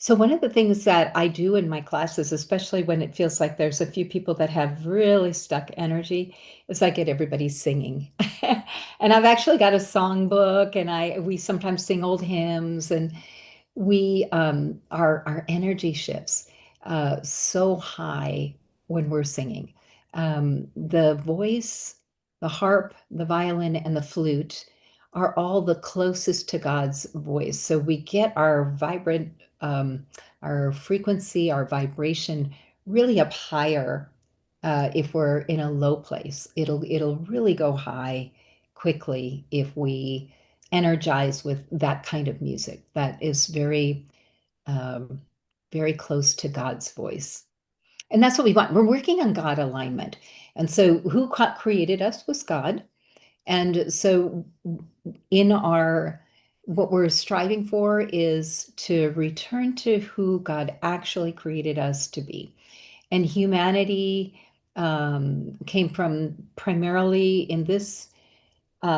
So one of the things that I do in my classes, especially when it feels like there's a few people that have really stuck energy, is I get everybody singing. And I've actually got a songbook, and I we sometimes sing old hymns, and we our energy shifts so high when we're singing. The voice, the harp, the violin, and the flute are all the closest to God's voice. So we get our vibrant, our frequency, our vibration really up higher. If we're in a low place, it'll really go high quickly if we energize with that kind of music that is um, very close to God's voice. And that's what we want. We're working on God alignment. And so, who created us was God. And so, in our what we're striving for is to return to who God actually created us to be. And humanity came from primarily in this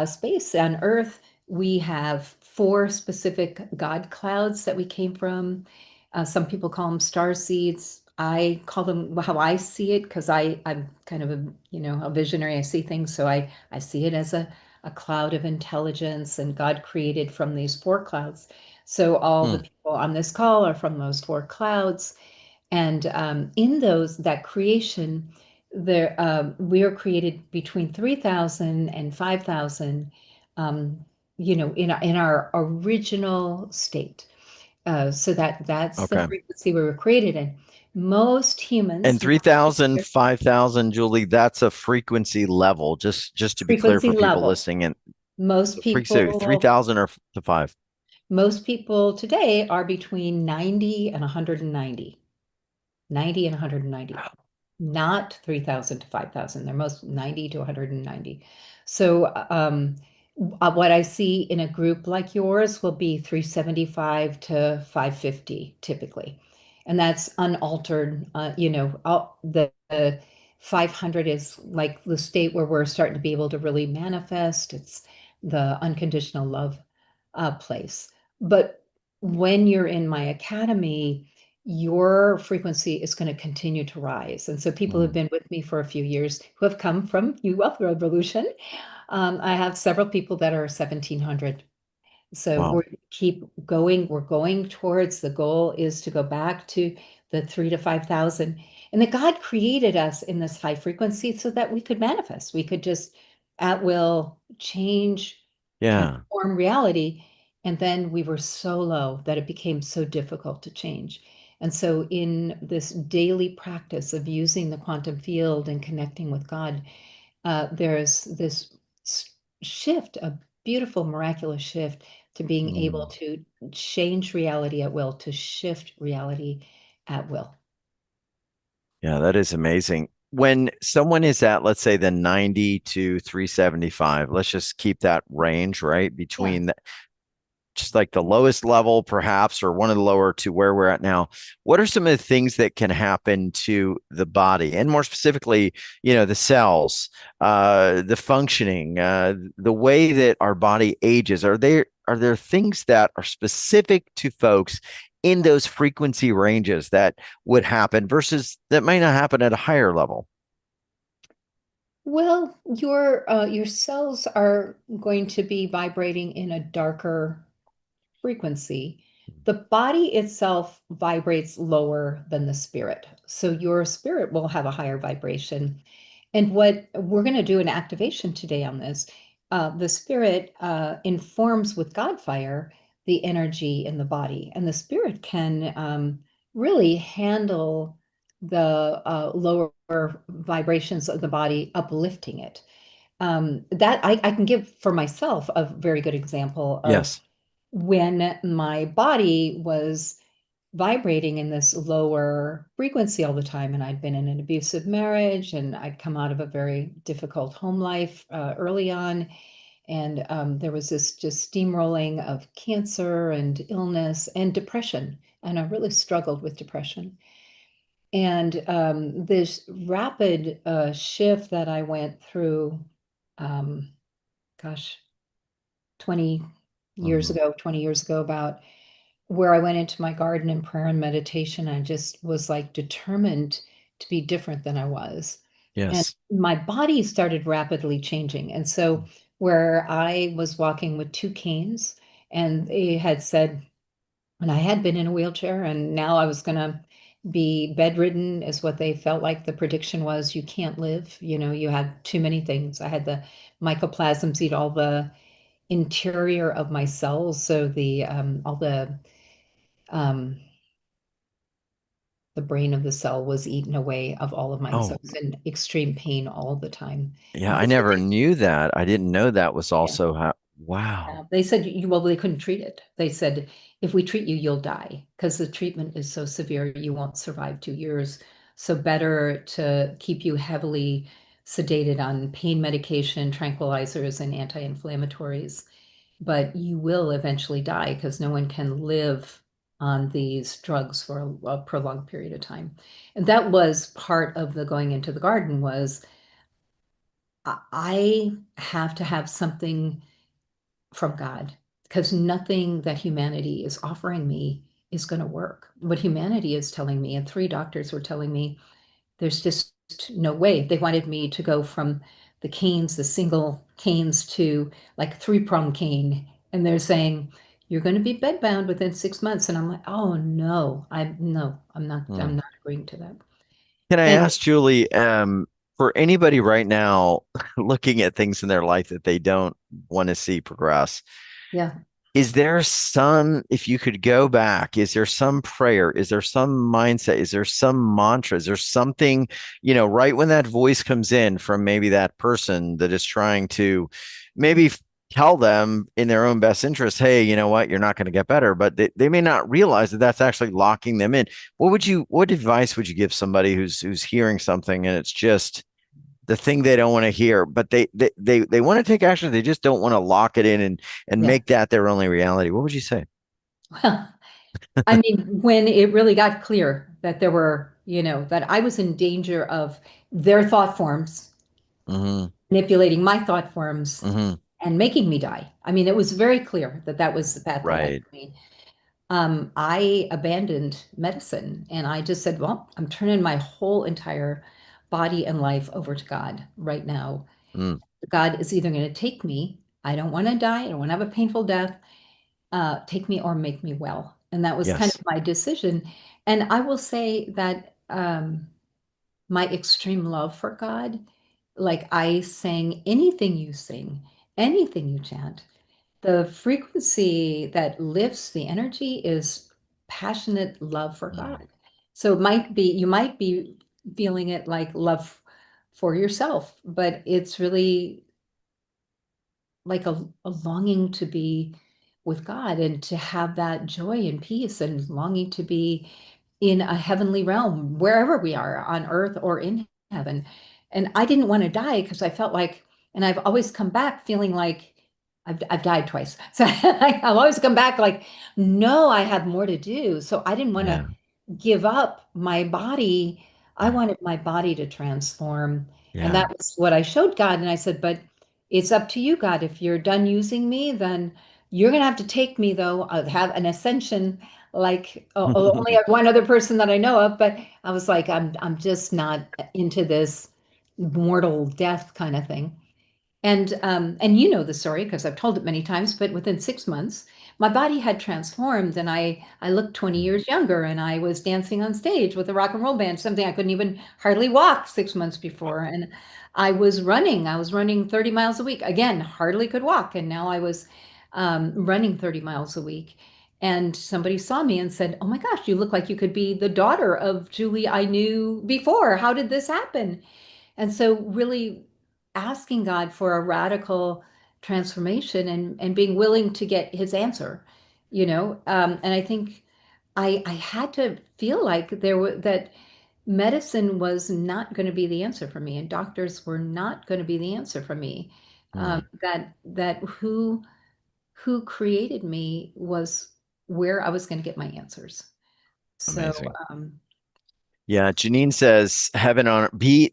space on Earth. We have four specific God clouds that we came from. Some people call them star seeds. I call them how I see it because I'm kind of a visionary. I see things, so I see it as a cloud of intelligence, and God created from these four clouds. So all the Hmm. people on this call are from those four clouds, and in that creation, we are created between 3,000 and 5,000, in our original state. So that's the Okay. frequency we were created in. Most And humans, 3,000, 5,000, Julie, that's a frequency level. Just to be clear frequency for people level, listening, and most so people 3,000 or to five. most people today are between 90 and 190. 90 and 190, not 3,000 to 5,000. They're most 90 to 190. So, what I see in a group like yours will be 375 to 550 typically. And that's unaltered. The 500 is like the state where we're starting to be able to really manifest. It's the unconditional love place. But when you're in my academy, your frequency is going to continue to rise. And so people who've Hmm. been with me for a few years who have come from New Wealth Revolution, I have several people that are 1700. So Wow. we're keep going. We're going towards the goal is to go back to the 3 to 5,000. And that God created us in this high frequency so that we could manifest. We could just at will change, Yeah. transform reality. And then we were so low that it became so difficult to change. And so, in this daily practice of using the quantum field and connecting with God, there's this shift, a beautiful, miraculous shift to being able Hmm. to change reality at will, to shift reality at will. Yeah, that is amazing. When someone is at, let's say, the 90 to 375, let's just keep that range, right? Yeah. Between just like the lowest level, perhaps, or one of the lower to where we're at now. What are some of the things that can happen to the body, and more specifically, the cells, the functioning, the way that our body ages? Are there things that are specific to folks in those frequency ranges that would happen versus that might not happen at a higher level? Well, your cells are going to be vibrating in a darker frequency. The body itself vibrates lower than the spirit. So your spirit will have a higher vibration. And what we're going to do an activation today on this, the spirit informs with God fire the energy in the body, and the spirit can really handle the lower vibrations of the body, uplifting it. That I can give for myself a very good example of Yes. when my body was vibrating in this lower frequency all the time, and I'd been in an abusive marriage, and I'd come out of a very difficult home life early on, and there was this just steamrolling of cancer and illness and depression, and I really struggled with depression. And this rapid shift that I went through, um, gosh, 20 years Hmm. ago, 20 years ago about, where I went into my garden in prayer and meditation. I just was like determined to be different than I was. And Yes. my body started rapidly changing. And so, where I was walking with two canes, and they had said, and I had been in a wheelchair, and now I was going to be bedridden, is what they felt like the prediction was. You can't live, you have too many things. I had the mycoplasms eat all the interior of my cells, so all um, the brain of the cell was eaten away of all of mine. So I Oh, was in extreme pain all the time. yeah. And I they said, never knew that. I didn't know that was yeah, also how. yeah. Wow. They said, well, they couldn't treat it. They said, if we treat you, you'll die because the treatment is so severe, you won't survive 2 years. So better to keep you heavily sedated on pain medication, tranquilizers, and anti-inflammatories. But you will eventually die because no one can live on these drugs for a prolonged period of time. And that was part of the going into the garden was I have to have something from God because nothing that humanity is offering me is going to work. What humanity is telling me, and three doctors were telling me, there's just no way. They wanted me to go from the canes, the single canes, to like three-prong cane. And they're saying, you're going to be bedbound within 6 months. And I'm like, oh no, I'm Hmm. not agreeing to that. Can I And ask Julie, for anybody right now looking at things in their life that they don't want to see progress, yeah, is there some, if you could go back, is there some prayer? Is there some mindset? Is there some mantra? Is there something, right when that voice comes in from maybe that person that is trying to maybe tell them in their own best interest, hey, you know what, you're not going to get better, but they may not realize that that's actually locking them in. What advice would you give somebody who's hearing something and it's just the thing they don't want to hear, but they want to take action. They just don't want to lock it in and yeah. make that their only reality. What would you say? Well, I mean, when it really got clear that there were, that I was in danger of their thought forms Hmm. manipulating my thought forms Hmm. and making me die. I mean, it was very clear that that was the path they had Right. for me. I abandoned medicine and I just said, well, I'm turning my whole entire body and life over to God right now. Mm. God is either going to take me, I don't want to die, I don't want to have a painful death, take me or make me well. And that was kind Yes. of my decision. And I will say that my extreme love for God, like I sang anything you sing, anything you chant, the frequency that lifts the energy is passionate love for Mm. God. So you might be feeling it like love for yourself, but it's really like a longing to be with God and to have that joy and peace and longing to be in a heavenly realm, wherever we are on earth or in heaven. And I didn't want to die because I felt like, and I've always come back feeling like I've died twice. So I've always come back like, no, I have more to do. So I didn't want to Yeah. give up my body. I Yeah. wanted my body to transform. And Yeah. that was what I showed God. And I said, but it's up to you, God. If you're done using me, then you're going to have to take me, though. I'll have an ascension like only have one other person that I know of. But I was like, I'm just not into this mortal death kind of thing. And you know the story because I've told it many times, but within 6 months, my body had transformed and I looked 20 years younger and I was dancing on stage with a rock and roll band, something I couldn't even hardly walk 6 months before. And I was running 30 miles a week. Again, hardly could walk. And now I was running 30 miles a week. And somebody saw me and said, oh my gosh, you look like you could be the daughter of Julie I knew before. How did this happen? And so really asking God for a radical transformation and being willing to get his answer, and I think I had to feel like there were that medicine was not going to be the answer for me and doctors were not going to be the answer for me. Mm. That who created me was where I was going to get my answers. So Amazing. Yeah. Janine says heaven on be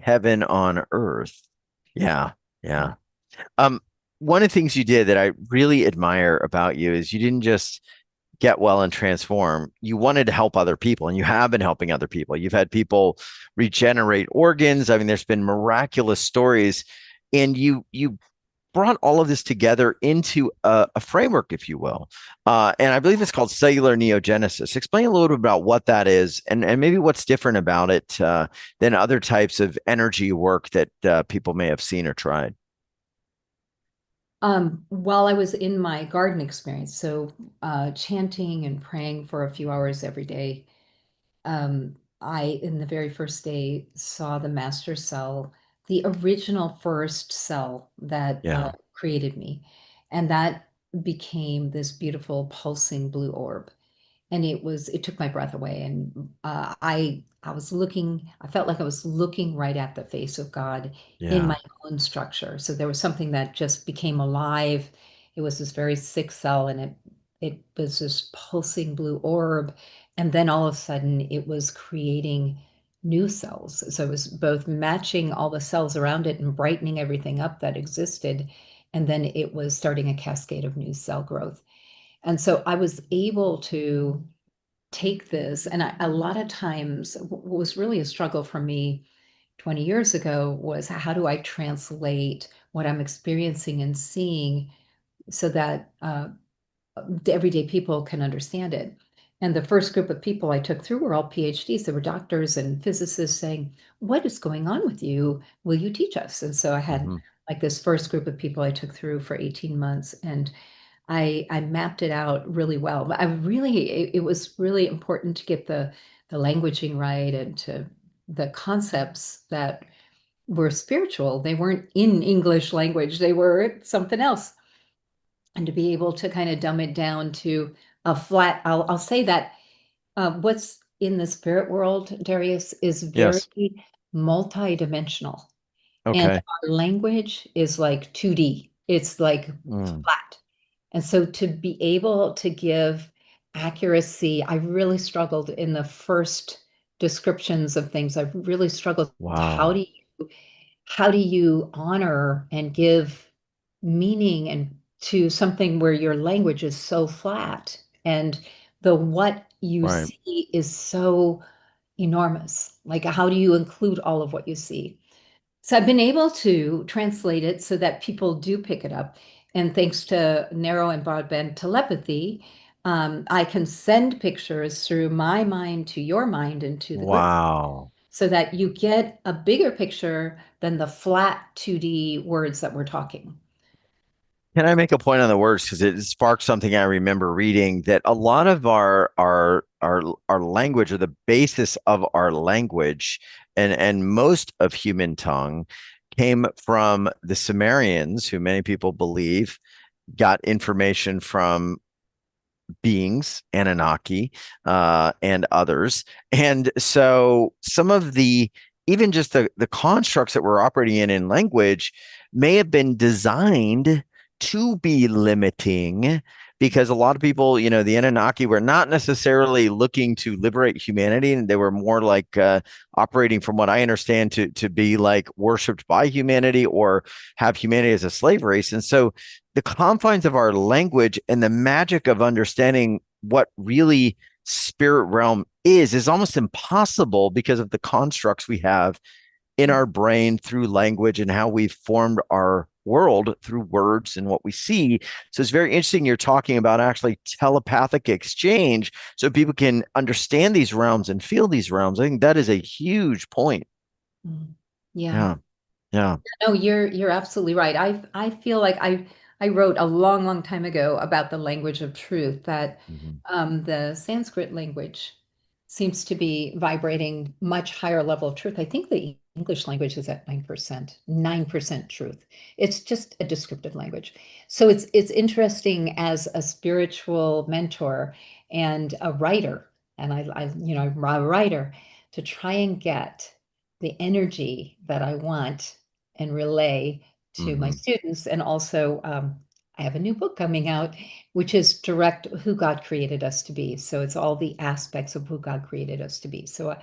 heaven on earth. Yeah. yeah, Yeah. Um, one of the things you did that I really admire about you is you didn't just get well and transform, you wanted to help other people, and you have been helping other people. You've had people regenerate organs. I mean, there's been miraculous stories, and you brought all of this together into a framework, if you will. And I believe it's called cellular neogenesis. Explain a little bit about what that is, and maybe what's different about it than other types of energy work that people may have seen or tried. While I was in my garden experience, so chanting and praying for a few hours every day, I, in the very first day, saw the master cell, the original first cell that Yeah. created me. And that became this beautiful pulsing blue orb. And it took my breath away. And I was looking, I felt like I was looking right at the face of God in Yeah. my own structure. So there was something that just became alive. It was this very sick cell, and it was this pulsing blue orb. And then all of a sudden it was creating new cells. So it was both matching all the cells around it and brightening everything up that existed. And then it was starting a cascade of new cell growth. And so I was able to take this, and a lot of times, what was really a struggle for me 20 years ago was, how do I translate what I'm experiencing and seeing so that the everyday people can understand it? And the first group of people I took through were all PhDs. They were doctors and physicists saying, "What is going on with you? Will you teach us?" And so I had Hmm. like this first group of people I took through for 18 months, and I mapped it out really well. But it was really important to get the languaging right, and to the concepts that were spiritual. They weren't in English language, they were something else. And to be able to kind of dumb it down to a flat, I'll say that what's in the spirit world, Darius, is very Yes. multidimensional. And Okay. our language is like 2D. It's like Mm. flat. And so to be able to give accuracy, I really struggled in the first descriptions of things. I really struggled. Wow. How do you honor and give meaning and to something where your language is so flat, and the what you Right. see is so enormous? Like, how do you include all of what you see? So I've been able to translate it so that people do pick it up. And thanks to narrow and broadband telepathy, I can send pictures through my mind to your mind and to the group, Wow. so that you get a bigger picture than the flat 2D words that we're talking. Can I make a point on the words? Because it sparked something I remember reading that a lot of our language, or the basis of our language, and most of human tongue came from the Sumerians, who many people believe got information from beings, Anunnaki, and others. And so some of the, even just the constructs that we're operating in language may have been designed to be limiting, because a lot of people, the Anunnaki were not necessarily looking to liberate humanity, and they were more like operating, from what I understand, to be like worshipped by humanity, or have humanity as a slave race. And so the confines of our language and the magic of understanding what really spirit realm is almost impossible, because of the constructs we have in our brain through language, and how we've formed our world through words and what we see. So it's very interesting you're talking about actually telepathic exchange, so people can understand these realms and feel these realms. I think that is a huge point. Mm. Yeah. Yeah. Yeah. No, you're absolutely right. I feel like I wrote a long, long time ago about the language of truth, that Mhm. the Sanskrit language seems to be vibrating much higher level of truth. I think the English language is at 9%, 9% truth. It's just a descriptive language. So it's interesting as a spiritual mentor and a writer, and I'm a writer, to try and get the energy that I want and relay to my Mhm. students. And also, I have a new book coming out, which is direct who God created us to be. So it's all the aspects of who God created us to be. So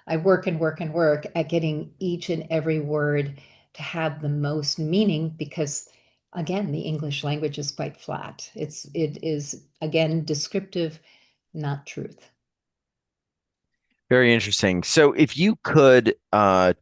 I work and work and work at getting each and every word to have the most meaning, because again, the English language is quite flat. It is again descriptive, not truth. Very interesting. So, if you could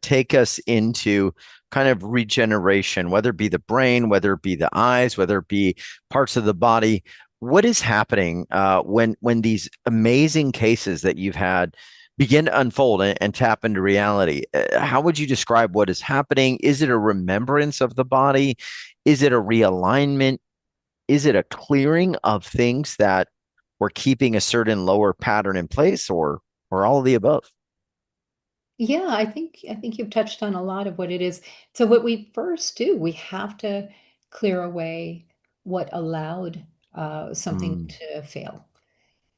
take us into kind of regeneration, whether it be the brain, whether it be the eyes, whether it be parts of the body, what is happening when these amazing cases that you've had begin to unfold and tap into reality? How would you describe what is happening? Is it a remembrance of the body? Is it a realignment? Is it a clearing of things that were keeping a certain lower pattern in place, or all of the above? Yeah, I think you've touched on a lot of what it is. So what we first do, we have to clear away what allowed something Mm, to fail.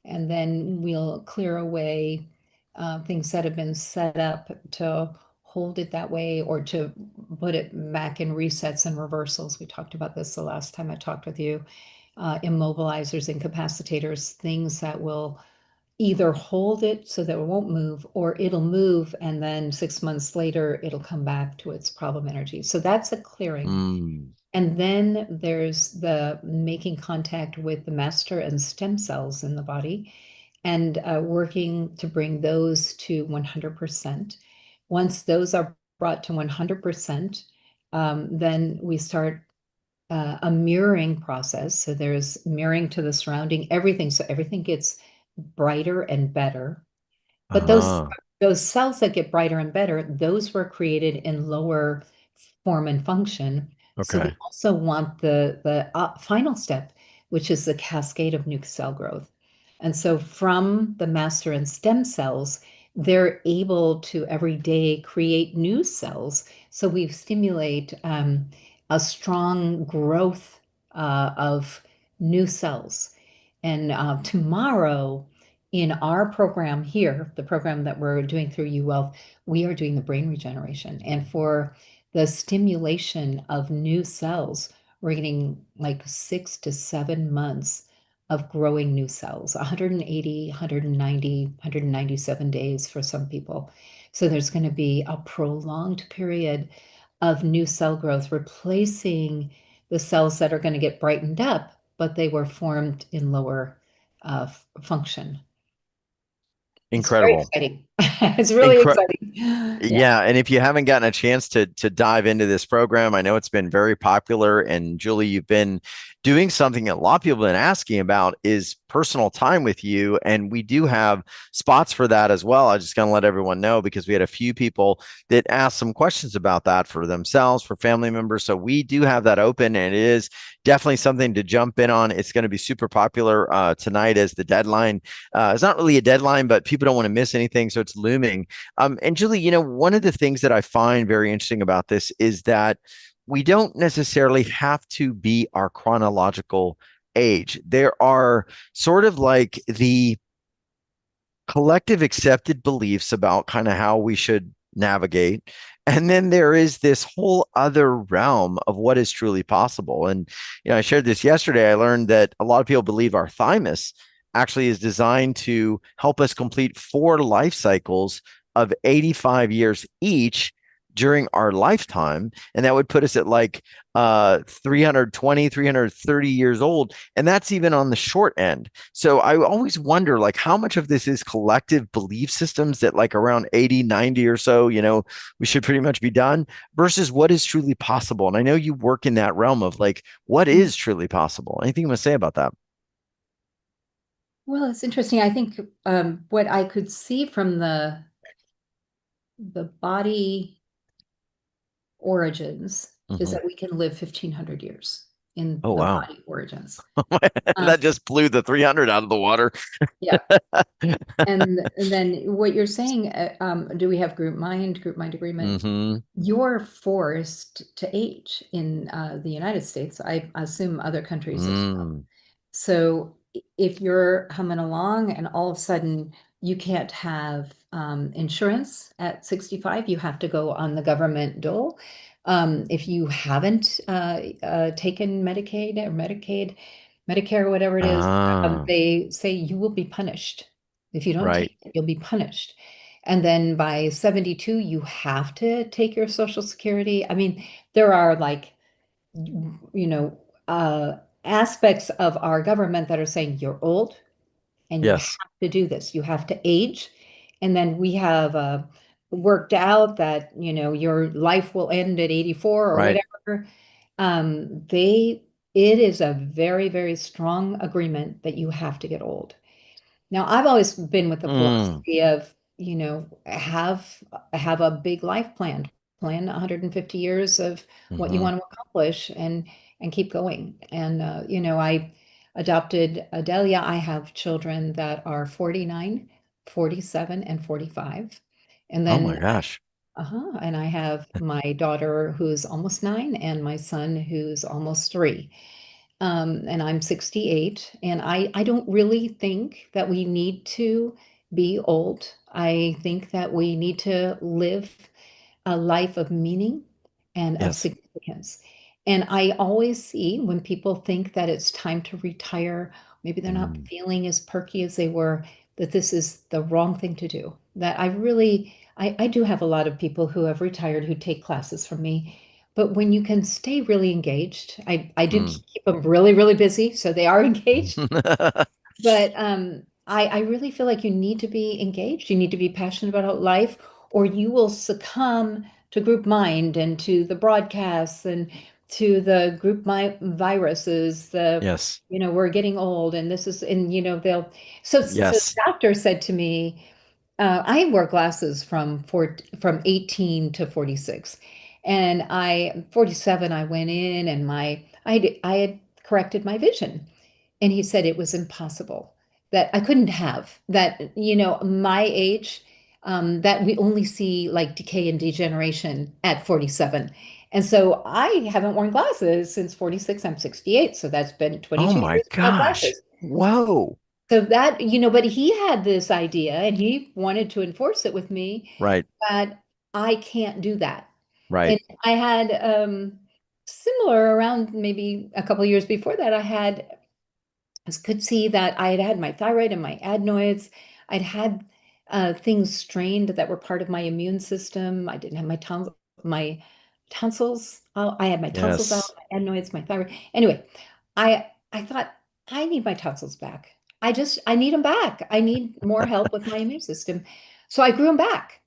And then we'll clear away things that have been set up to hold it that way or to put it back in resets and reversals. We talked about this the last time I talked with you. Immobilizers, incapacitators, things that will either hold it so that it won't move, or it'll move and then 6 months later it'll come back to its problem energy. So that's a clearing. mm, And then there's the making contact with the master and stem cells in the body and working to bring those to 100%. Once those are brought to 100%, then we start a mirroring process. So there's mirroring to the surrounding everything. So everything gets brighter and better. But ah, those cells that get brighter and better, those were created in lower form and function. So we okay. also want the final step, which is the cascade of new cell growth. And so from the master and stem cells, they're able to every day create new cells. So we stimulate a strong growth of new cells. And tomorrow, in our program here, the program that we're doing through UWealth, we are doing the brain regeneration. And for the stimulation of new cells, we're getting like 6 to 7 months of growing new cells, 180, 190, 197 days for some people. So there's going to be a prolonged period of new cell growth, replacing the cells that are going to get brightened up, but they were formed in lower function. It's very Incredible. exciting. It's really Incre exciting. Yeah. Yeah, and if you haven't gotten a chance to dive into this program, I know it's been very popular. And Julie, you've been doing something that a lot of people have been asking about is personal time with you. And we do have spots for that as well. I just gonna let everyone know because we had a few people that asked some questions about that for themselves, for family members. So we do have that open, and it is definitely something to jump in on. It's going to be super popular tonight as the deadline. It's not really a deadline, but people don't want to miss anything, so it's looming. And Julie, one of the things that I find very interesting about this is that we don't necessarily have to be our chronological age. There are sort of like the collective accepted beliefs about kind of how we should navigate. And then there is this whole other realm of what is truly possible. And, I shared this yesterday. I learned that a lot of people believe our thymus actually is designed to help us complete 4 life cycles of 85 years each during our lifetime. And that would put us at like 320, 330 years old. And that's even on the short end. So I always wonder like how much of this is collective belief systems that like around 80, 90 or so, we should pretty much be done versus what is truly possible. And I know you work in that realm of like what is truly possible. Anything you want to say about that? Well, it's interesting. I think what I could see from the body origins is Mhm. that we can live 1,500 years in Oh, the wow. body origins. That Um, just blew the 300 out of the water. yeah. And then what you're saying, do we have group mind agreement? hmm You're forced to age in the United States. I assume other countries as well. Mm. So if you're humming along and all of a sudden you can't have insurance at 65, you have to go on the government dole. If you haven't taken Medicaid or Medicare, or whatever it is, Ah, they say you will be punished. If you don't right. take it, you'll be punished. And then by 72, you have to take your Social Security. I mean, there are like you know, aspects of our government that are saying you're old and you have Yes. to do this. You have to age. And then we have worked out that, your life will end at 84 or Right. whatever. It is a very, very strong agreement that you have to get old. Now, I've always been with the Mm. philosophy of, have a big life plan 150 years of what you Hmm. want to accomplish and keep going. And I adopted Adelia. I have children that are 49, 47, and 45. And Oh my then gosh. and I have my daughter who's almost 9 and my son who's almost 3. And I'm 68, and I don't really think that we need to be old. I think that we need to live a life of meaning and of Yes. significance. And I always see when people think that it's time to retire, maybe they're not Mm. feeling as perky as they were, that this is the wrong thing to do. That I do have a lot of people who have retired who take classes from me. But when you can stay really engaged, I do Mm. keep them really, really busy, so they are engaged. But I really feel like you need to be engaged. You need to be passionate about life, or you will succumb to group mind and to the broadcasts and to the group viruses. Yes. We're getting old, and this is, and they'll. So the Yes. doctor said to me, I wore glasses from 18 to 46, and 47. I went in, and I had corrected my vision. And he said it was impossible, that I couldn't have, that, my age, that we only see like decay and degeneration at 47. And so I haven't worn glasses since 46. I'm 68. So that's been Oh 22 my years without gosh. glasses. Whoa. So that, but he had this idea and he wanted to enforce it with me, Right. but I can't do that. Right. And I had similar around maybe a couple years before that, I could see that I had had my thyroid and my adenoids. I'd had things strained that were part of my immune system. I didn't have my tonsils. I had my tonsils out, Yes. my adenoids, my thyroid. Anyway, I thought I need my tonsils back. I need them back. I need more help with my immune system. So I grew them back.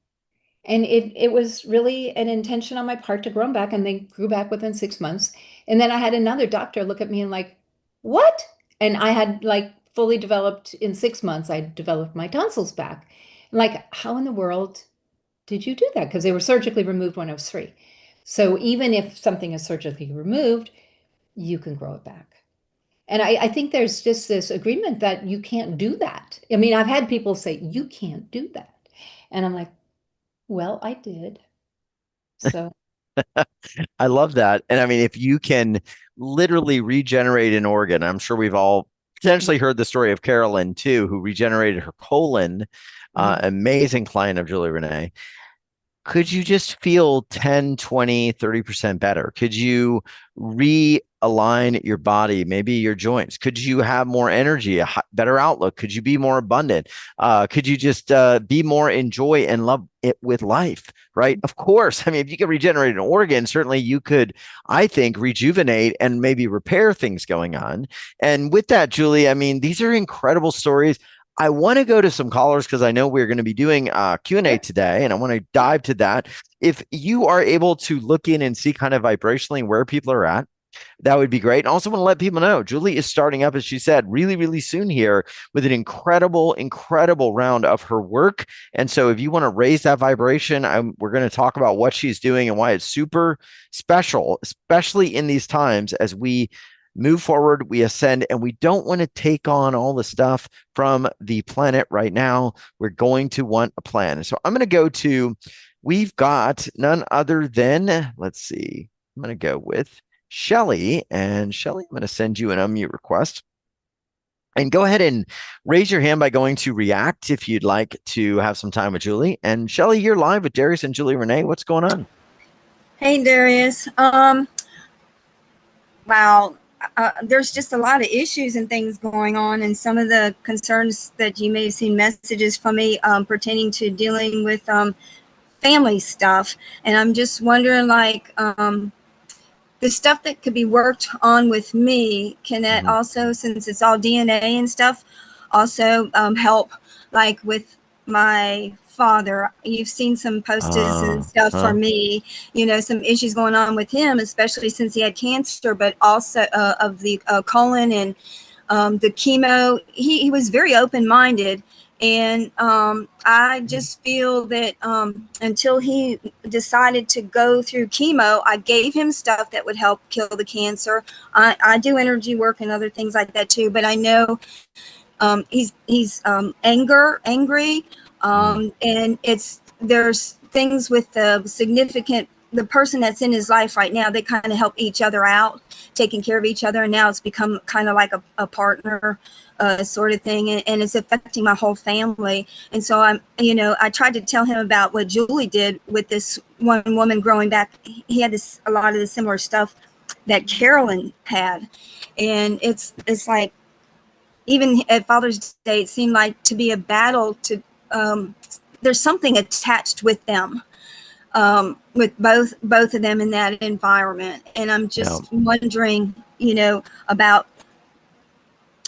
And it was really an intention on my part to grow them back, and they grew back within 6 months. And then I had another doctor look at me and like, what? And I had like fully developed in 6 months, I developed my tonsils back. Like, how in the world did you do that? Because they were surgically removed when I was 3. So even if something is surgically removed, you can grow it back. And I think there's just this agreement that you can't do that. I mean, I've had people say, you can't do that. And I'm like, well, I did. So I love that. And I mean, if you can literally regenerate an organ, I'm sure we've all potentially heard the story of Carolyn too, who regenerated her colon, mhm. amazing client of Julie Renee. Could you just feel 10, 20, 30% better? Could you realign your body, maybe your joints? Could you have more energy, a better outlook? Could you be more abundant? Could you just be more in joy and love it with life? Right? Of course. I mean, if you could regenerate an organ, certainly you could, I think, rejuvenate and maybe repair things going on. And with that, Julie, I mean, these are incredible stories. I want to go to some callers because I know we're going to be doing Q&A Sure. today, and I want to dive to that. If you are able to look in and see kind of vibrationally where people are at, that would be great. And also want to let people know Julie is starting up, as she said, really, really soon here with an incredible, incredible round of her work. And so if you want to raise that vibration, we're going to talk about what she's doing and why it's super special, especially in these times as we move forward, we ascend, and we don't want to take on all the stuff from the planet right now. We're going to want a plan. So I'm going to go to, we've got none other than, let's see, I'm going to go with Shelly. And Shelly, I'm going to send you an unmute request. And go ahead and raise your hand by going to react if you'd like to have some time with Julie. And Shelly, you're live with Darius and Julie Renee. What's going on? Hey, Darius. Wow. There's just a lot of issues and things going on, and some of the concerns that you may have seen messages from me pertaining to dealing with family stuff. And I'm just wondering, like, the stuff that could be worked on with me, can that Mhm. also, since it's all DNA and stuff, also help like with my father? You've seen some posters and stuff for Huh? me, you know, some issues going on with him, especially since he had cancer, but also of the colon and the chemo. He was very open-minded. And I just feel that until he decided to go through chemo, I gave him stuff that would help kill the cancer. I do energy work and other things like that too, but I know he's angry, and there's things with the person that's in his life right now. They kind of help each other out, taking care of each other, and now it's become kind of like a partner sort of thing, and it's affecting my whole family. And so I tried to tell him about what Julie did with this one woman growing back. He had a lot of the similar stuff that Carolyn had, and it's like, even at Father's Day, it seemed like to be a battle to, there's something attached with them, with both of them in that environment. And I'm just wondering, about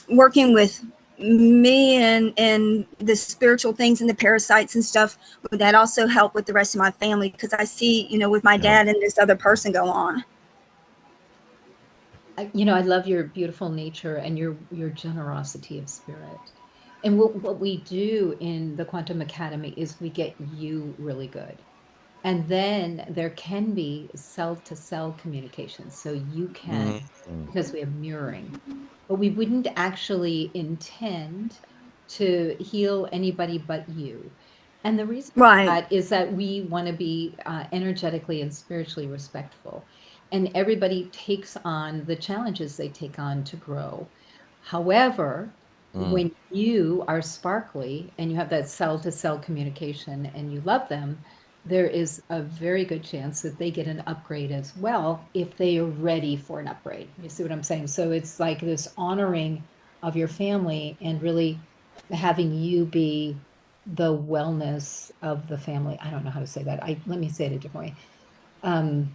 working with me and the spiritual things and the parasites and stuff. Would that also help with the rest of my family? Because I see, with my dad and this other person go on. I love your beautiful nature and your generosity of spirit. And what we do in the Quantum Academy is we get you really good. And then there can be cell to cell communication. So you can, because we have mirroring, but we wouldn't actually intend to heal anybody but you. And the reason for Right. that is that we want to be energetically and spiritually respectful. And everybody takes on the challenges they take on to grow. However, when you are sparkly and you have that cell to cell communication and you love them, there is a very good chance that they get an upgrade as well if they are ready for an upgrade. You see what I'm saying? So it's like this honoring of your family and really having you be the wellness of the family. I don't know how to say that. Let me say it a different way. Um,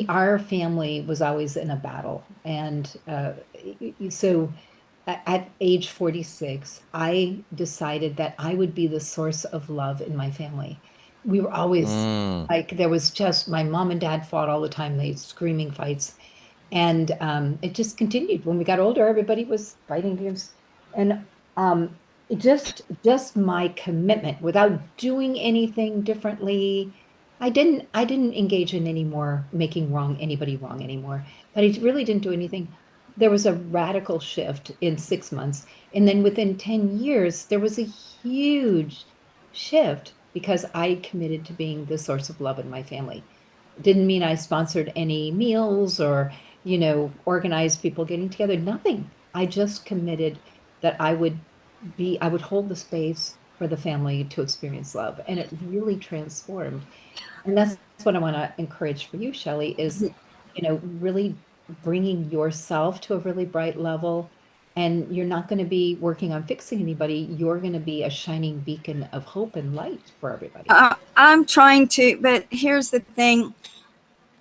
our family was always in a battle, and so at age 46, I decided that I would be the source of love in my family. We were always like, there was just, my mom and dad fought all the time. They had screaming fights. And it just continued. When we got older, everybody was fighting against, and it just my commitment without doing anything differently. I didn't engage in any more making anybody wrong anymore. But I really didn't do anything. There was a radical shift in 6 months. And then within 10 years, there was a huge shift because I committed to being the source of love in my family. Didn't mean I sponsored any meals or, organized people getting together. Nothing. I just committed that I would hold the space for the family to experience love. And it really transformed. And that's what I want to encourage for you, Shelley, is, really bringing yourself to a really bright level. And you're not going to be working on fixing anybody. You're going to be a shining beacon of hope and light for everybody. I'm trying to, but here's the thing.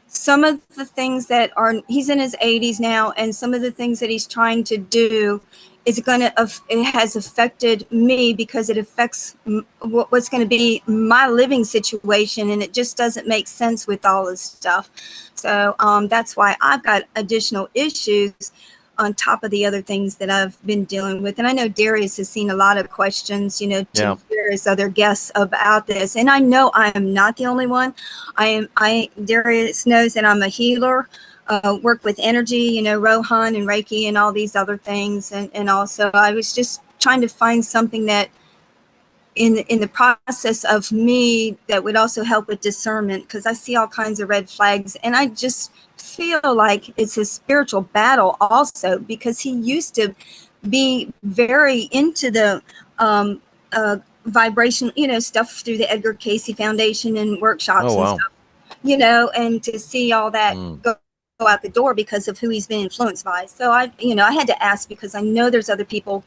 Some of the things that he's in his 80s now, and some of the things that he's trying to do it has affected me, because it affects what's going to be my living situation, and it just doesn't make sense with all this stuff. So that's why I've got additional issues on top of the other things that I've been dealing with. And I know Darius has seen a lot of questions, to various other guests about this. And I know I am not the only one. Darius knows that I'm a healer, work with energy, Rohan and Reiki and all these other things. And also I was just trying to find something that in the process of me that would also help with discernment, because I see all kinds of red flags, and I just feel like it's a spiritual battle also, because he used to be very into the vibration, stuff through the Edgar Casey Foundation and workshops and stuff, and to see all that go out the door because of who he's been influenced by. So I had to ask, because I know there's other people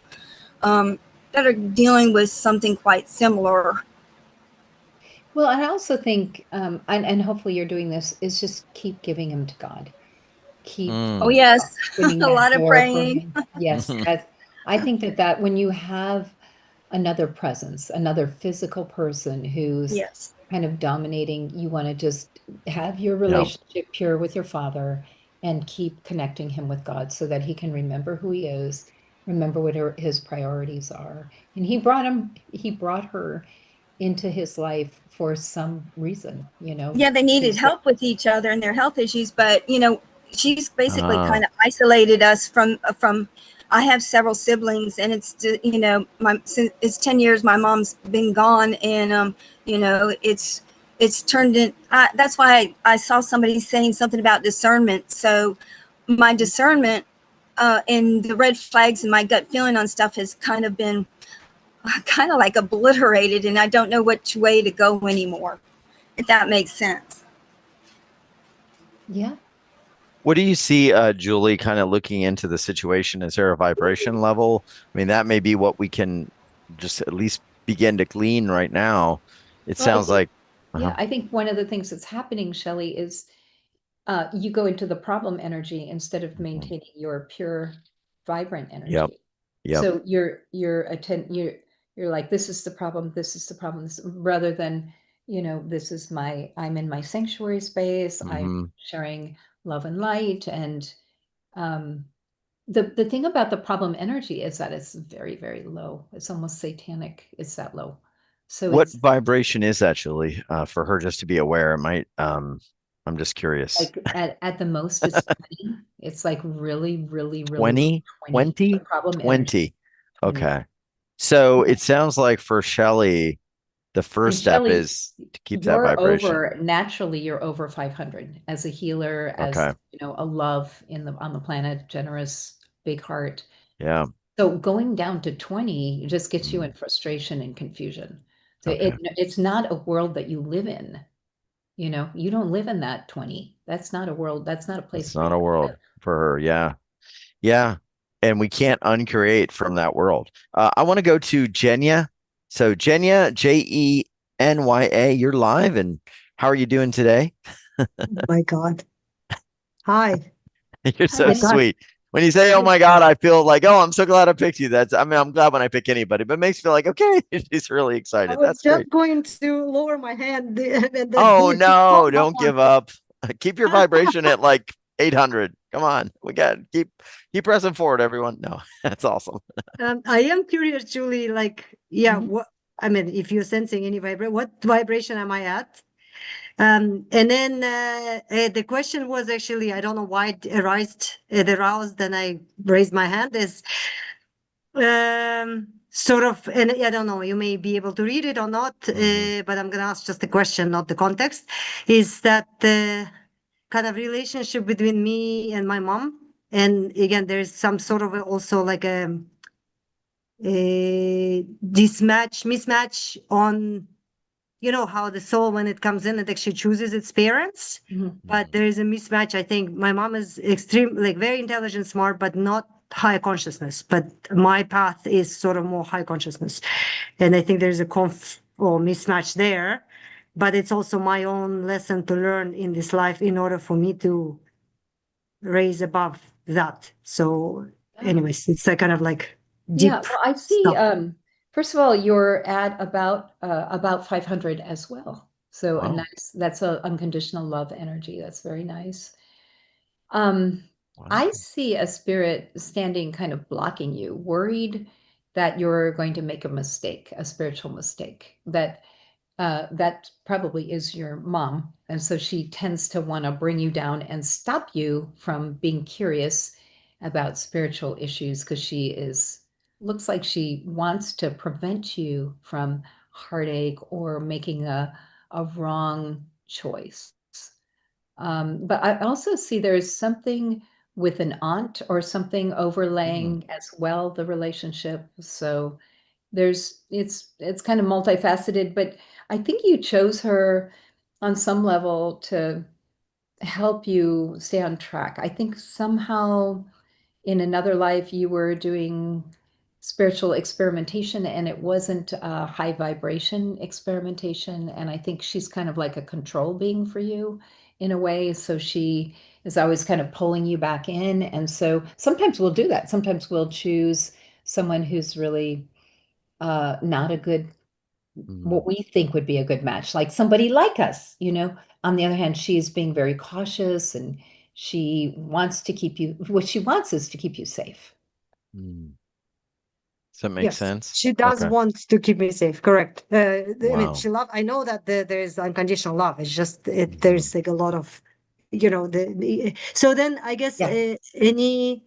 that are dealing with something quite similar. Well, I also think, and hopefully you're doing this, is just keep giving him to God. Keep Oh Mm. yes, opening a that lot of door for praying. him. Yes, I think that when you have another presence, another physical person who's Yes. kind of dominating, you want to just have your Yeah. relationship pure with your father and keep connecting him with God so that he can remember who he is, remember what his priorities are. And he brought her into his life for some reason, Yeah, they needed to help with each other and their health issues, but she's basically Ah. kind of isolated us from. I have several siblings, and it's 10 years my mom's been gone, and it's turned in. That's why I saw somebody saying something about discernment. So my discernment and the red flags and my gut feeling on stuff has kind of been kind of like obliterated, and I don't know which way to go anymore, if that makes sense. yeah. What do you see, Julie, kind of looking into the situation? Is there a vibration level? I mean, that may be what we can just at least begin to glean right now. It Well, I sounds think, like, uh-huh. yeah, I think one of the things that's happening, Shelley, is you go into the problem energy instead of Mhm. maintaining your pure, vibrant Yep. energy. Yep. So you're like, this is the problem, this is the problem, rather than, this is I'm in my sanctuary space, I'm Hmm. sharing love and light. And um, the thing about the problem energy is that it's very, very low. It's almost satanic. It's that low. So What it's vibration is that, Julie? For her just to be aware, it might, I'm just curious. like at the most it's 20. It's like really, really, really low. 20, 20. The 20, problem energy 20. 20. Okay. So Yeah. it sounds like for Shelley, the And first step Shelley, is to keep that vibration. you're over 500 as a healer, Okay. as a love on the planet, generous, big heart. Yeah. So going down to 20 just gets you Mm. in frustration and confusion. So Okay. it's not a world that you live in. You don't live in that 20. That's not a world. That's not a place That's for not you a to world live. for her. Yeah. Yeah. And we can't uncreate from that world. I want to go to Jenya. So, Jenya, Jenya, you're live. And how are you doing today? My God. Hi. You're Oh so my Hi. God. sweet. When you say, "Oh my God," I feel like, "Oh, I'm so glad I picked you." I mean, I'm glad when I pick anybody, but it makes me feel like, okay, she's really I excited. was That's great. just going to lower my hand and then Oh you just no, called my don't give up. Keep your vibration at like 800. Come on. We got keep pressing forward, everyone. No, that's awesome. I am curious, Julie, like, yeah, Mhm. what I mean, if you're sensing any vibration, what vibration am I at? And then the question was actually, I don't know why it aroused, and I raised my hand is sort of, and I don't know, you may be able to read it or not, Mhm. but I'm going to ask just the question, not the context. Is that the kind of relationship between me and my mom? And again, there's some sort of also like a mismatch on, how the soul, when it comes in, it actually chooses its parents. Mhm. But Mhm. there is a mismatch. I think my mom is extreme, like very intelligent, smart, but not high consciousness. But my path is sort of more high consciousness. And I think there's a conf or mismatch there. But it's also my own lesson to learn in this life in order for me to raise above that. So, Yeah. anyways, it's a kind of like Yeah. deep Well, I see, stuff. first of all, you're at about 500 as well. So Wow. that's a unconditional love energy. That's very nice. Um, Wow. I see a spirit standing kind of blocking you, worried that you're going to make a mistake, a spiritual mistake, that probably is your mom. And so she tends to want to bring you down and stop you from being curious about spiritual issues because looks like she wants to prevent you from heartache or making a wrong choice. But I also see there's something with an aunt or something Mm. overlaying as well the relationship. So it's kind of multifaceted, but I think you chose her on some level to help you stay on track. I think somehow in another life you were doing spiritual experimentation, and it wasn't a high vibration experimentation. And I think she's kind of like a control being for you in a way. So she is always kind of pulling you back in. And so sometimes we'll do that. Sometimes we'll choose someone who's really not a good, what we think would be a good match, like somebody like us, you know. On the other hand, she's being very cautious, and she wants to keep you, what she wants is to keep you safe. Mm. Does that make Yes, sense? she does Okay. want to keep me safe. Correct. I mean, Wow. I know that there is unconditional love. It's just Mhm. there's like a lot of, so then I guess Yeah. any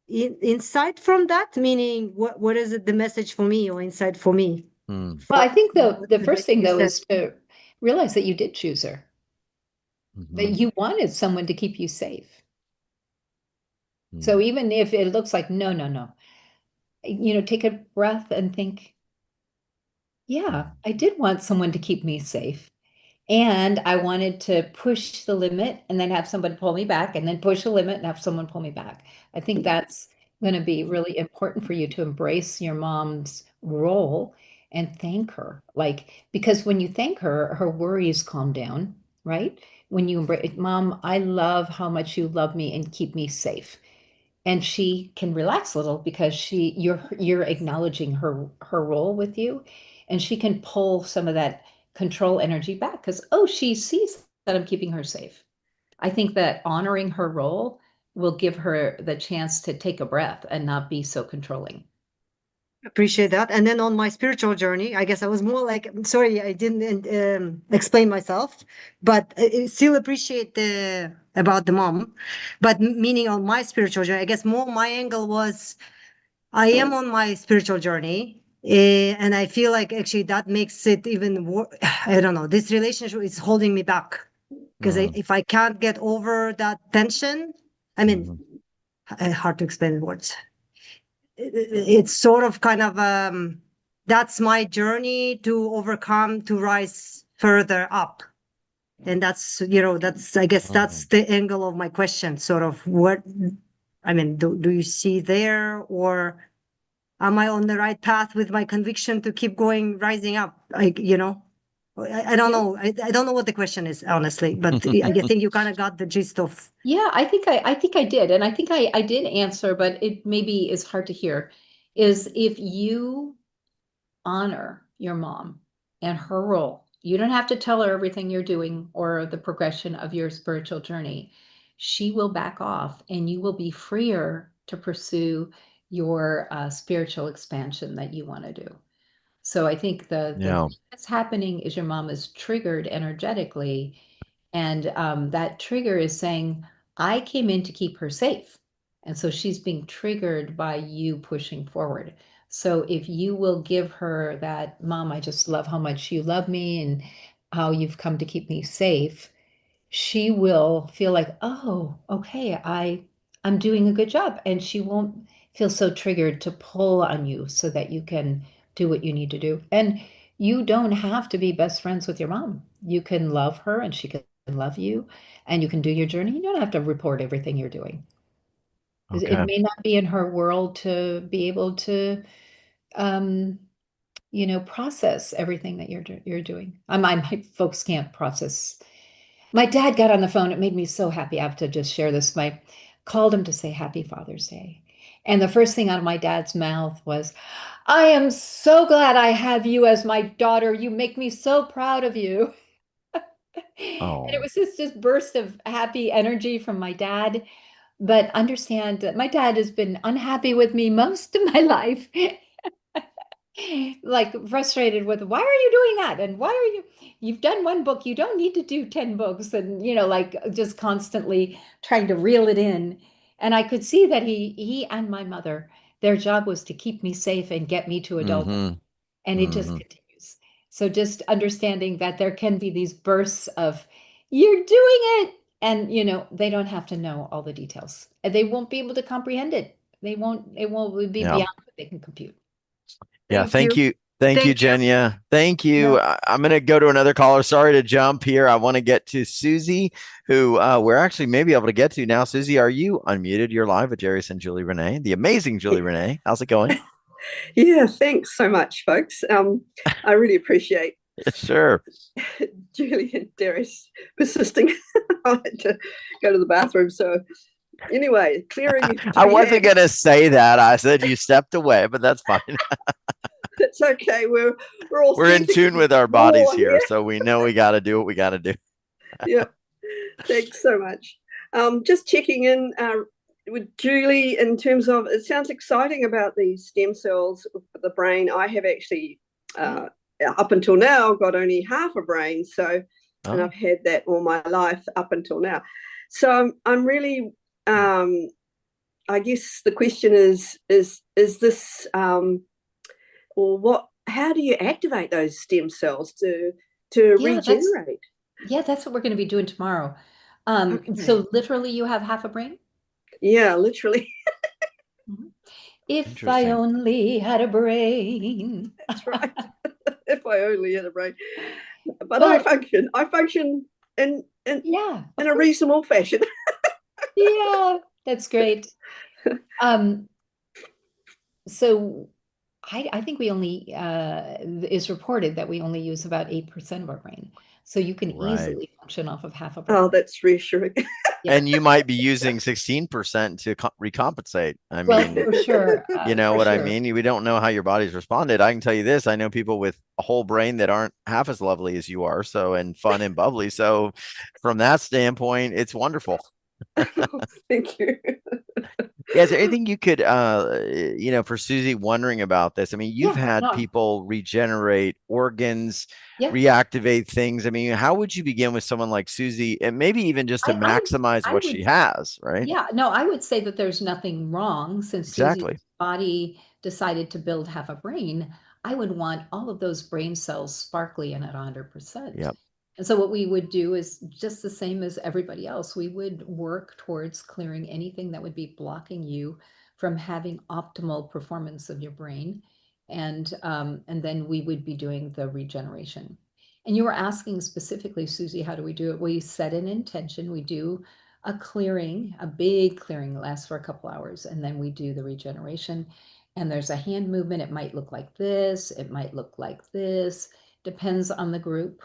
insight from that, meaning what is it, the message for me or insight for me? Mm. Well, I think the Like first thing you though said. is to realize that you did choose her, that Mhm. you wanted someone to keep you safe. So Mm. even if it looks like, no, no, no, take a breath and think, yeah, I did want someone to keep me safe. And I wanted to push the limit and then have somebody pull me back, and then push the limit and have someone pull me back. I think that's going to be really important for you to embrace your mom's role and thank her. Like, because when you thank her, her worries calm down, right? When you embrace, Mom, I love how much you love me and keep me safe. And she can relax a little because you're acknowledging her role with you, and she can pull some of that control energy back because, oh, she sees that I'm keeping her safe. I think that honoring her role will give her the chance to take a breath and not be so controlling. Appreciate that. And then on my spiritual journey, I guess I was more like, sorry, I didn't explain myself, but I still appreciate the about the mom. But meaning on my spiritual journey, I guess more my angle was I am on my spiritual journey. And I feel like actually that makes it even worse. I don't know. This relationship is holding me back because Mm. if I can't get over that tension, I mean, Mhm. hard to explain in words. It's sort of kind of that's my journey to overcome, to rise further up. And that's, that's, I guess that's Mhm. the angle of my question, sort of what, I mean, do you see there, or am I on the right path with my conviction to keep going, rising up? I don't Yeah. know. I don't know what the question is, honestly, but I think you kind of got the gist of. Yeah, I think I did. And I think I did answer, but it maybe is hard to hear. Is if you honor your mom and her role. You don't have to tell her everything you're doing or the progression of your spiritual journey. She will back off and you will be freer to pursue your spiritual expansion that you want to do. So I think the Yeah. thing that's happening is your mom is triggered energetically, and that trigger is saying, I came in to keep her safe. And so she's being triggered by you pushing forward. So if you will give her that, Mom, I just love how much you love me and how you've come to keep me safe, she will feel like, oh, okay, I'm doing a good job. And she won't feel so triggered to pull on you so that you can do what you need to do. And you don't have to be best friends with your mom. You can love her and she can love you, and you can do your journey. You don't have to report everything you're doing. It Okay. may not be in her world to be able to um, process everything that you're doing. My folks can't process. My dad got on the phone. It made me so happy. I have to just share this. I called him to say Happy Father's Day. And the first thing out of my dad's mouth was, I am so glad I have you as my daughter. You make me so proud of you. And it Oh. was just burst of happy energy from my dad. But understand that my dad has been unhappy with me most of my life. Like frustrated with, why are you doing that? And why are you've done one book, you don't need to do 10 books. And, like just constantly trying to reel it in. And I could see that he and my mother, their job was to keep me safe and get me to adulthood. Mhm. And it just Mhm. continues. So just understanding that there can be these bursts of, you're doing it. And, they don't have to know all the details. And they won't be able to comprehend it. It won't be Yeah. beyond what they can compute. Yeah. Thank Thank you. you. Thank you, Thank you. Jenya. Thank you. I'm going to go to another caller. Sorry to jump here. I want to get to Susie, who we're actually maybe able to get to now. Susie, are you unmuted? You're live with Darius and Julie Renee, the amazing Julie Renee. How's it going? Yeah, thanks so much, folks. I really appreciate Sure. Julie and Darius persisting. I had to go to the bathroom. So anyway, clearing. I wasn't going to say that. I said you stepped away, but that's fine. It's okay. We're all We're in tune with our bodies here, so we know we got to do what we got to do. Yeah. Thanks so much. Just checking in with Julie in terms of, it sounds exciting about these stem cells for the brain. I have actually, up until now, got only half a brain. So, and I've had that all my life up until now. So I'm really, I guess the question is this, or what, how do you activate those stem cells to regenerate? That's what we're going to be doing tomorrow. Okay. So literally you have half a brain? Yeah, literally. If I only had a brain. That's right. If I only had a brain. But well, I function in a reasonable fashion. Yeah, that's great. So I think we only is reported that we only use about 8% of our brain. So you can easily function off of half a brain. Oh, that's reassuring. And you might be using 16% to recompensate. I mean, for sure. You know what I mean? We don't know how your body's responded. I can tell you this. I know people with a whole brain that aren't half as lovely as you are. So, and fun and bubbly. So from that standpoint, it's wonderful. Thank you. Yeah, is there anything you could, for Susie wondering about this? I mean, you've had people regenerate organs, reactivate things. I mean, how would you begin with someone like Susie, and maybe even just to maximize what she has, right? Yeah, no, I would say that there's nothing wrong since Susie's body decided to build half a brain. I would want all of those brain cells sparkly and at 100%. Yep. And so what we would do is just the same as everybody else. We would work towards clearing anything that would be blocking you from having optimal performance of your brain. And then we would be doing the regeneration. And you were asking specifically, Susie, how do we do it? We set an intention. We do a clearing, a big clearing, lasts for a couple hours. And then we do the regeneration. And there's a hand movement. It might look like this. It might look like this. Depends on the group.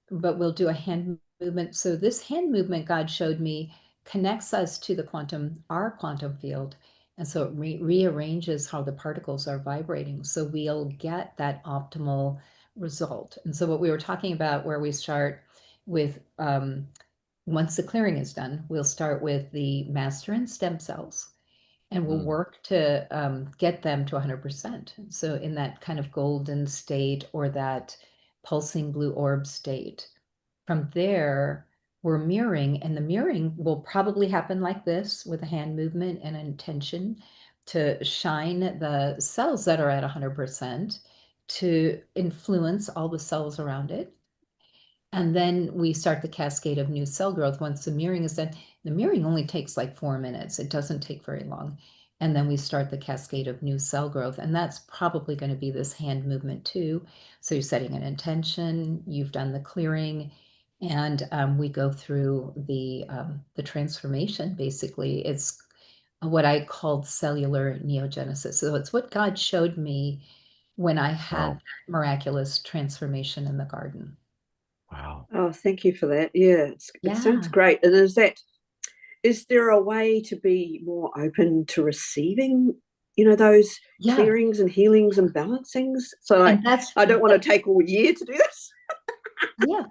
But we'll do a hand movement. So this hand movement, God showed me, connects us to our quantum field. And so it rearranges how the particles are vibrating. So we'll get that optimal result. And so what we were talking about, where we start with, once the clearing is done, we'll start with the master and stem cells. And we'll work to get them to 100%. So in that kind of golden state or that pulsing blue orb state. From there, we're mirroring, and the mirroring will probably happen like this with a hand movement and intention to shine the cells that are at 100% to influence all the cells around it. And then we start the cascade of new cell growth. Once the mirroring is done, the mirroring only takes like 4 minutes. It doesn't take very long. And then we start the cascade of new cell growth. And that's probably going to be this hand movement too. So you're setting an intention, you've done the clearing, and we go through the transformation. Basically, it's what I called cellular neogenesis. So it's what God showed me when I had miraculous transformation in the garden. Wow. Oh, thank you for that. Yeah, it sounds great. And is there a way to be more open to receiving, those clearings and healings and balancings? So I don't want to take all year to do this. Yeah.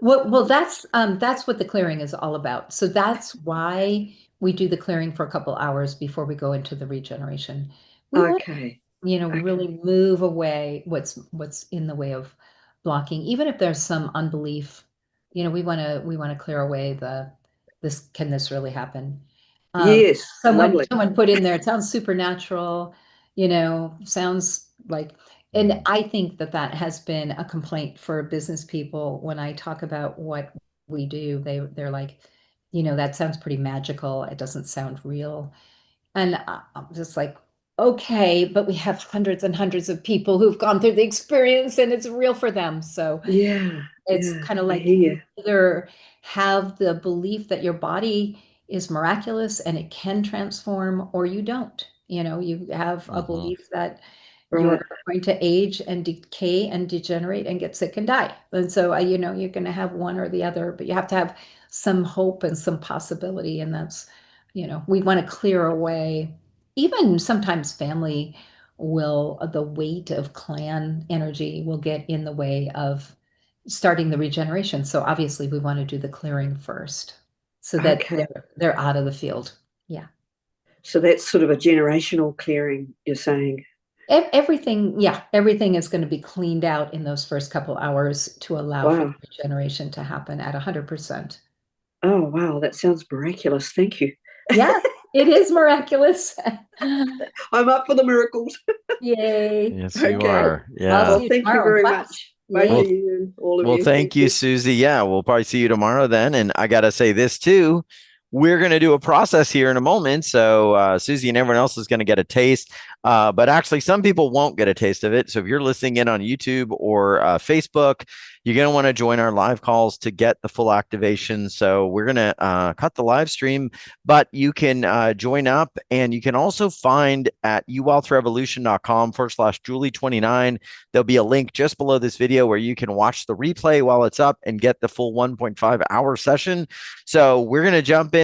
Well, that's what the clearing is all about. So that's why we do the clearing for a couple hours before we go into the regeneration. We want, really move away what's in the way of blocking, even if there's some unbelief. We want to clear away can this really happen? Yes, someone put in there, it sounds supernatural, sounds like, and I think that has been a complaint for business people. When I talk about what we do, they're like, that sounds pretty magical. It doesn't sound real. And I'm just like, okay, but we have hundreds and hundreds of people who've gone through the experience and it's real for them. So Yeah, it's yeah, kind of I like hear you you. either have the belief that your body is miraculous and it can transform, or you don't. You have a Mhm. belief that Right. you're going to age and decay and degenerate and get sick and die. And so, you're going to have one or the other, but you have to have some hope and some possibility. And that's, we want to clear away. Even sometimes family the weight of clan energy will get in the way of starting the regeneration. So obviously we want to do the clearing first so that Okay. they're out of the field. Yeah. So that's sort of a generational clearing, you're saying. Everything is going to be cleaned out in those first couple hours to allow for the Wow. regeneration to happen at 100%. Oh, wow. That sounds miraculous. Thank you. Yeah, it is miraculous. I'm up for the miracles. Yay. Yes, you Okay. are. I'll Yeah. see Well, you thank you tomorrow in very class. much. Both Yay. of Well, you and all of well, you. thank Thank you, you. Susie. Yeah, we'll probably see you tomorrow then. And I gotta say this too. We're gonna do a process here in a moment. So Susie and everyone else is gonna get a taste. But actually, some people won't get a taste of it. So if you're listening in on YouTube or Facebook, you're gonna want to join our live calls to get the full activation. So we're gonna cut the live stream, but you can join up, and you can also find at uwealthrevolution.com/Julie29. There'll be a link just below this video where you can watch the replay while it's up and get the full 1.5 hour session. So we're going to jump in.